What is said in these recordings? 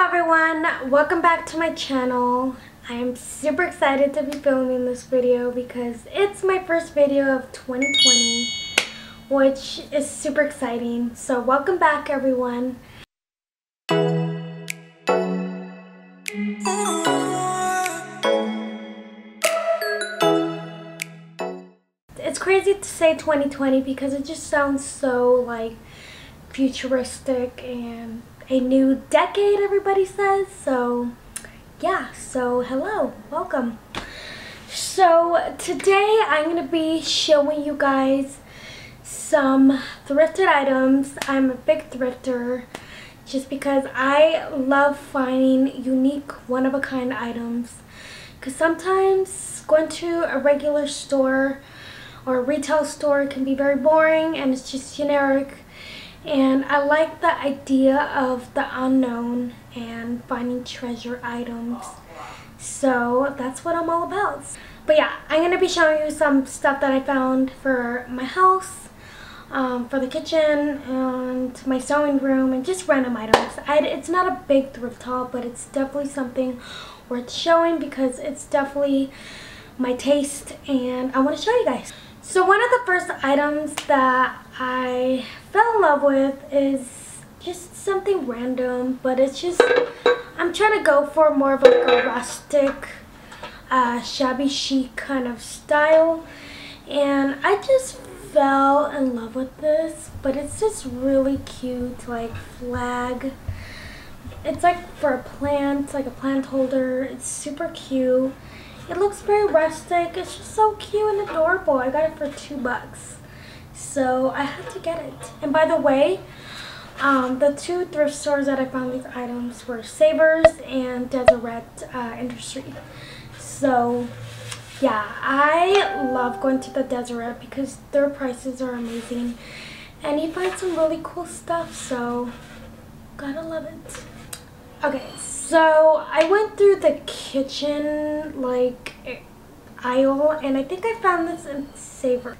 everyone, welcome back to my channel. I am super excited to be filming this video because it's my first video of 2020, which is super exciting. So welcome back everyone. It's crazy to say 2020 because it just sounds so like futuristic and a new decade, everybody says. So yeah, so hello, welcome. So today I'm going to be showing you guys some thrifted items. I'm a big thrifter just because I love finding unique, one-of-a-kind items, because sometimes going to a regular store or a retail store can be very boring and it's just generic. And I like the idea of the unknown and finding treasure items. So that's what I'm all about. But yeah, I'm going to be showing you some stuff that I found for my house, for the kitchen, and my sewing room, and just random items. It's not a big thrift haul, but it's definitely something worth showing because it's definitely my taste and I want to show you guys. So one of the first items that I fell in love with is just something random, but it's just, I'm trying to go for more of like a rustic, shabby chic kind of style, and I just fell in love with this. But it's just really cute, like flag. It's like for a plant, like a plant holder. It's super cute. It looks very rustic. It's just so cute and adorable. I got it for $2. So I had to get it. And by the way, the two thrift stores that I found these items were Savers and Deseret Industry. So yeah, I love going to the Deseret because their prices are amazing. And you find some really cool stuff, so gotta love it. Okay, so I went through the kitchen like aisle and I think I found this in Savor.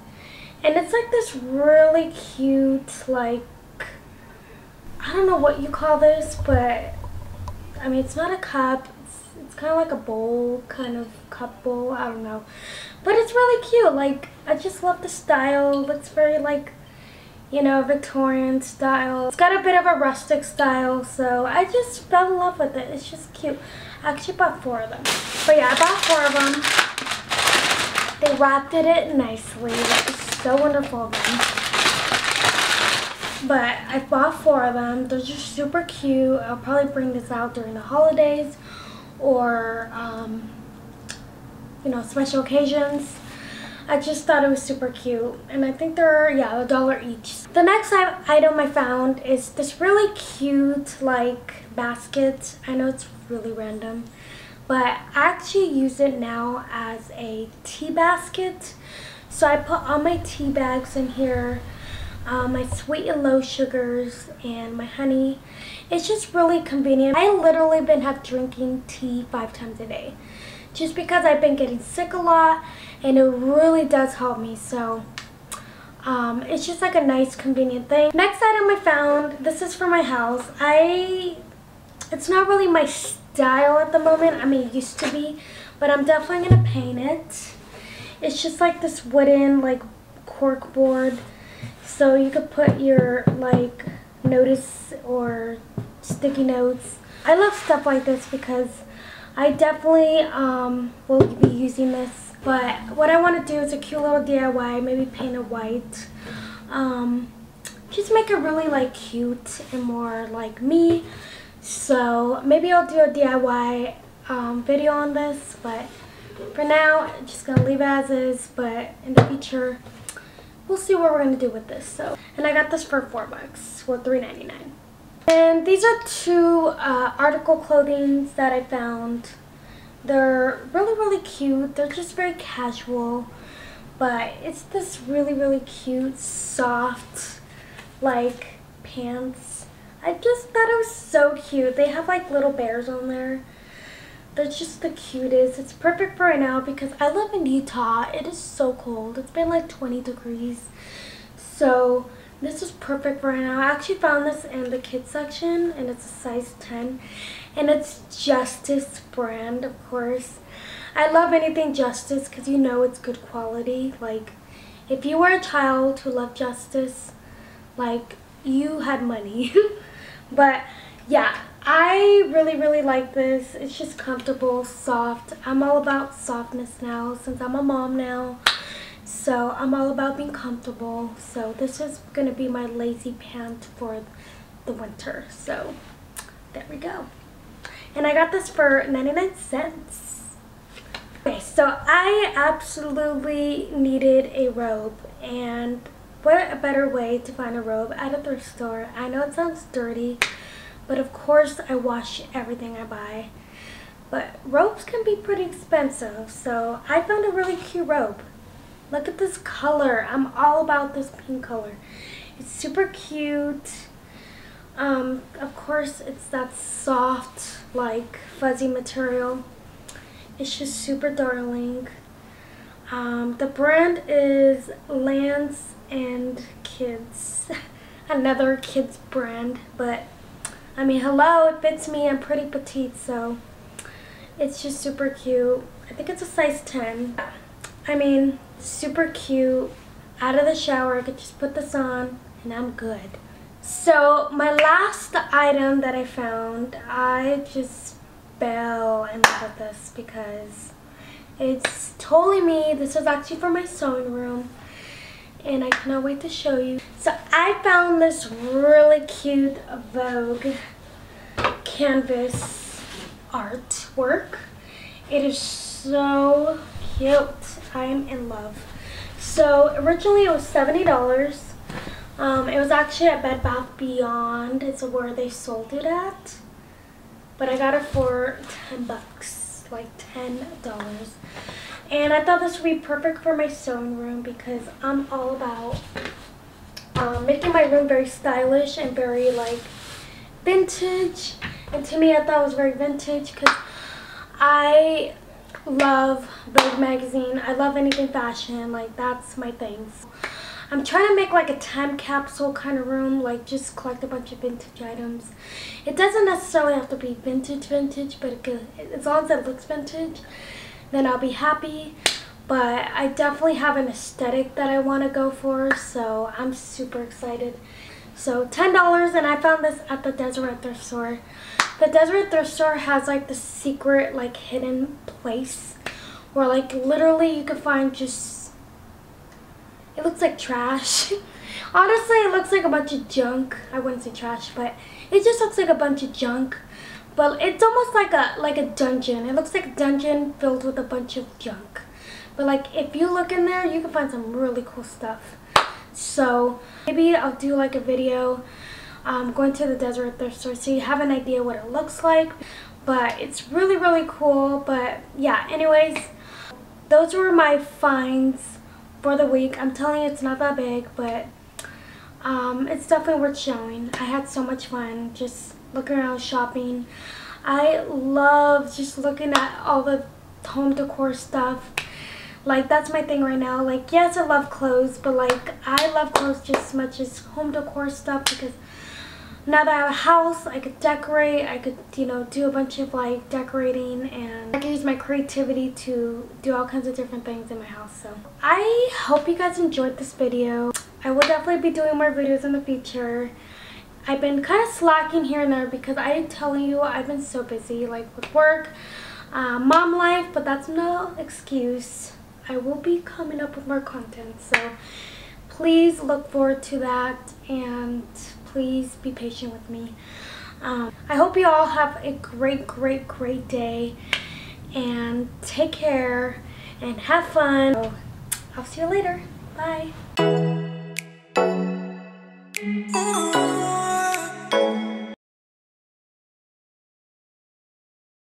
And it's like this really cute, like, I don't know what you call this, but I mean, it's not a cup. It's kind of like a bowl, kind of cup bowl, I don't know. But it's really cute. Like, I just love the style. It looks very like, you know, Victorian style. It's got a bit of a rustic style, so I just fell in love with it. It's just cute. I actually bought 4 of them. But yeah, I bought 4 of them. They wrapped it nicely. That was so wonderful of them. But I bought 4 of them. They're just super cute. I'll probably bring this out during the holidays or, you know, special occasions. I just thought it was super cute, and I think they're, yeah, $1 each. The next item I found is this really cute, like, basket. I know it's really random, but I actually use it now as a tea basket. So I put all my tea bags in here, my sweet and low sugars, and my honey. It's just really convenient. I literally been drinking tea 5 times a day, just because I've been getting sick a lot, and it really does help me. So it's just like a nice convenient thing. Next item I found, this is for my house. It's not really my style at the moment. I mean, it used to be, but I'm definitely gonna paint it. It's just like this wooden like cork board, so you could put your like notice or sticky notes. I love stuff like this because I definitely will be using this. But what I want to do is a cute little DIY, maybe paint it white. Just make it really like cute and more like me. So maybe I'll do a DIY video on this, but for now I'm just gonna leave it as is. But in the future, we'll see what we're gonna do with this. So, and I got this for $4, well, $3.99. And these are 2 article clothing that I found. They're really, really cute. They're just very casual, but it's this really, really cute, soft, like, pants. I just thought it was so cute. They have like little bears on there. They're just the cutest. It's perfect for right now because I live in Utah. It is so cold. It's been like 20 degrees. So This is perfect right now. I actually found this in the kids section, and it's a size 10, and it's Justice brand, of course. I love anything Justice because you know it's good quality. Like, if you were a child who loved Justice, like, you had money. But yeah, I really like this. It's just comfortable, soft. I'm all about softness now since I'm a mom now. So I'm all about being comfortable. So this is going to be my lazy pant for the winter. So there we go. And I got this for 99 cents. Okay, so I absolutely needed a robe. And what a better way to find a robe at a thrift store. I know it sounds dirty, but of course I wash everything I buy. But robes can be pretty expensive. So I found a really cute robe. Look at this color. I'm all about this pink color. It's super cute. Of course, it's that soft, like, fuzzy material. It's just super darling. The brand is Lands and Kids. Another kids brand. But, I mean, hello, it fits me. I'm pretty petite, so it's just super cute. I think it's a size 10. I mean, super cute. Out of the shower, I could just put this on and I'm good. So my last item that I found, I just fell in love with this because it's totally me. This is actually for my sewing room and I cannot wait to show you. So I found this really cute Vogue canvas artwork. It is so cute. I am in love. So originally it was $70. It was actually at Bed Bath Beyond. It's where they sold it at. But I got it for 10 bucks, like $10. And I thought this would be perfect for my sewing room because I'm all about making my room very stylish and very like vintage. And to me, I thought it was very vintage because I love Vogue magazine. I love anything fashion. Like, that's my thing. I'm trying to make like a time capsule kind of room, like just collect a bunch of vintage items. It doesn't necessarily have to be vintage, but as long as it looks vintage, then I'll be happy. But I definitely have an aesthetic that I want to go for, so I'm super excited. So $10, and I found this at the Deseret thrift store. The Deseret thrift store has like the secret, like, hidden place where, like, literally you can find just, it looks like trash. Honestly, it looks like a bunch of junk. I wouldn't say trash, but it just looks like a bunch of junk. But it's almost like a dungeon. It looks like a dungeon filled with a bunch of junk. But like, if you look in there, you can find some really cool stuff. So maybe I'll do like a video going to the Deseret thrift store so you have an idea what it looks like. But it's really cool. But yeah, anyways, those were my finds for the week. I'm telling you, it's not that big, but it's definitely worth showing. I had so much fun just looking around shopping. I love just looking at all the home decor stuff. Like, that's my thing right now. Like, yes, I love clothes, but like, I love clothes just as much as home decor stuff because now that I have a house, I could decorate. I could, you know, do a bunch of like decorating, and I can use my creativity to do all kinds of different things in my house. So I hope you guys enjoyed this video. I will definitely be doing more videos in the future. I've been kind of slacking here and there because I'm telling you, I've been so busy, like with work, mom life, but that's no excuse. I will be coming up with more content, so please look forward to that, and please be patient with me. I hope you all have a great day, and take care and have fun. So I'll see you later. Bye.